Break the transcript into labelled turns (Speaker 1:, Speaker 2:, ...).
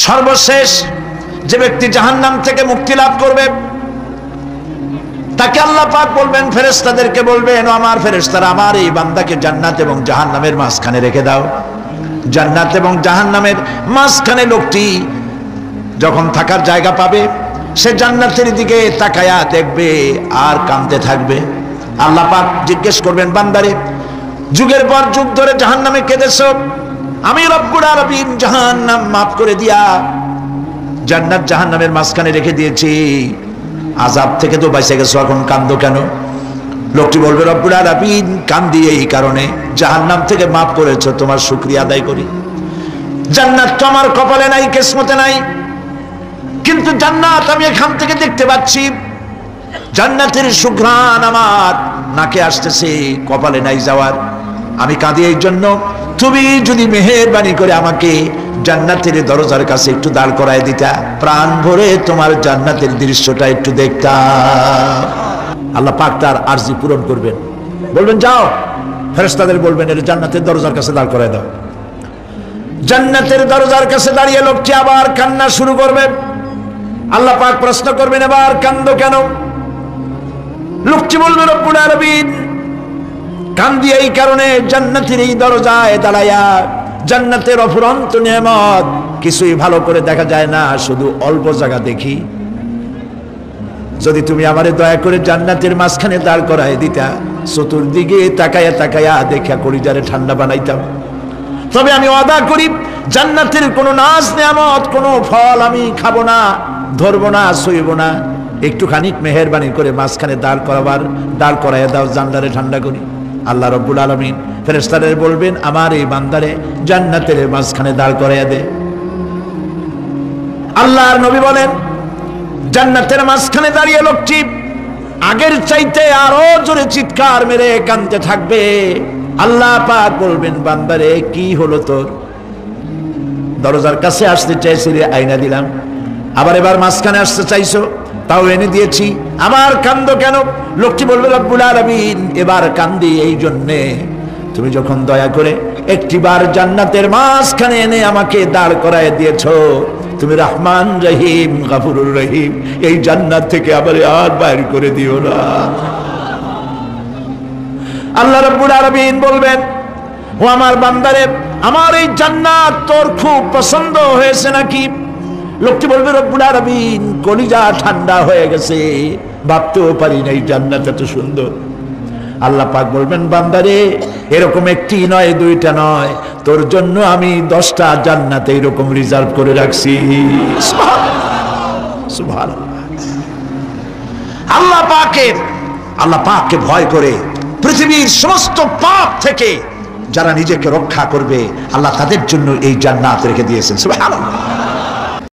Speaker 1: সর্বশেষ যে ব্যক্তি জাহান্নাম থেকে মুক্তি লাভ করবে তাকে আল্লাহ পাক বলবেন, ফেরেশতাদেরকে বলবেন, ও আমার ফেরেশতারা, আমার এই বান্দাকে জান্নাত এবং জাহান্নামের মাঝখানে রেখে দাও। জান্নাত এবং জাহান্নামের মাঝখানে লোকটি যখন থাকার জায়গা পাবে, সে জান্নাতের দিকে তাকায়া দেখবে আর কাঁদতে থাকবে। আল্লাহ পাক জিজ্ঞেস করবেন, বান্দারে, যুগের পর যুগ ধরে জাহান্নামে কেঁদেছো, আমি রব্বুল আলামিন জাহান্নাম মাফ করে দিয়া জান্নাত জাহান্নামের মাঝখানে রেখে দিয়েছি, আযাব থেকে তো বেঁচে গেছো, এখন কান্দো কেন? লোকটি বলবে, রব্বুল আলামিন কান্দি এই কারণে, জাহান্নাম থেকে মাফ করেছো, তোমার শুকরিয়া আদায় করি। জান্নাত তো আমার কপালে নাই, কিসমতে নাই, কিন্তু জান্নাত আমি এখান থেকে দেখতে পাচ্ছি, জান্নাতের সুঘ্রাণ আমার নাকে আসতেছে, কপালে নাই যাওয়ার। আমি কাঁদি এই জন্য, তুমি যদি মেহেরবানি করে আমাকে জান্নাতের দরজার কাছে একটু দাঁড় করায় দিতা, প্রাণ ভরে তোমার জান্নাতের দৃশ্যটা একটু দেখতাম। আল্লাহ পাক তার আরজি পূরণ করবেন, বলবেন যাও, ফেরেশতাদের বলবেন এর জান্নাতের দরজার কাছে দাঁড় করায় দাও। জান্নাতের দরজার কাছে দাঁড়িয়ে লোকটি আবার কান্না শুরু করবে। আল্লাহ পাক প্রশ্ন করবেন, এবার কান্দো কেন? লোকটি বলবে, রব্বুল আলামিন কান্দি এই কারণে, জান্নাতের এই দরজায় দাঁড়ায়া জান্নাতের অফুরন্ত নিয়ামত কিছুই ভালো করে দেখা যায় না, শুধু অল্প জায়গা দেখি। যদি তুমি আমারে দয়া করে জান্নাতের মাঝখানে দাঁড় করায় দিতা, চতুর্দিকে তাকায়া তাকায়া দেখা কলিজারে ঠান্ডা বানাইতাম। তবে আমি ওয়াদা করি, জান্নাতের কোনো নাজ নিয়ামত, কোনো ফল আমি খাবো না, ধরবো না, সইব না। একটুখানি মেহেরবানি করে মাঝখানে দাঁড় করাইয়া দাও, জান্নারে ঠান্ডা করি। আল্লাহ রব্বুল আলামিন ফেরেশতাদের বলবেন, আমার এই বান্দারে জান্নাতের মাঝখানে দাঁড় করাইয়া দে। আল্লাহর নবী বলেন, জান্নাতের মাঝখানে দাঁড়িয়ে লোকটি আগের চাইতে আরো জোরে চিৎকার মেরে কাঁদতে থাকবে। আল্লাহ পাক বলবেন, বান্দারে কি হলো তোর? দরজার কাছে আসতে চাইছিলে, আইনা দিলাম। আবার এবার মাঝখানে আসতে চাইছো, তাও এনে দিয়েছি, আবার কান্দো কেন? লোকটি বলবে, রব্বুল আলামিন এবার কান্দি এই জন্যে, তুমি যখন দয়া করে একটিবার জান্নাতের মাঝখানে এনে আমাকে দাঁড় করায় দিয়েছো, তুমি রহমান রহিম গফুরুর রহিম, এই জান্নাত থেকে আবার আর বাইর করে দিও না। আল্লাহ রাব্বুল আলামিন বলবেন, ও আমার বান্দারে, আমার এই জান্নাত তোর খুব পছন্দ হয়েছে নাকি? লোকটি বলবে, রব্বুল আলামিন কলিজা ঠান্ডা হয়ে গেছে, ভাবতেও পারি না এই জান্নাত এত সুন্দর। আল্লাহ পাক বলবেন, বান্দারে এরকম একটি নয়, দুইটা নয়, তোর জন্য আমি 10টা জান্নাত এরকম রিজার্ভ করে রাখছি। সুবহানাল্লাহ। আল্লাহ পাককে ভয় করে পৃথিবীর সমস্ত পাপ থেকে যারা নিজেকে রক্ষা করবে, আল্লাহ তাদের জন্য এই জান্নাত রেখে দিয়েছেন। সুবহানাল্লাহ।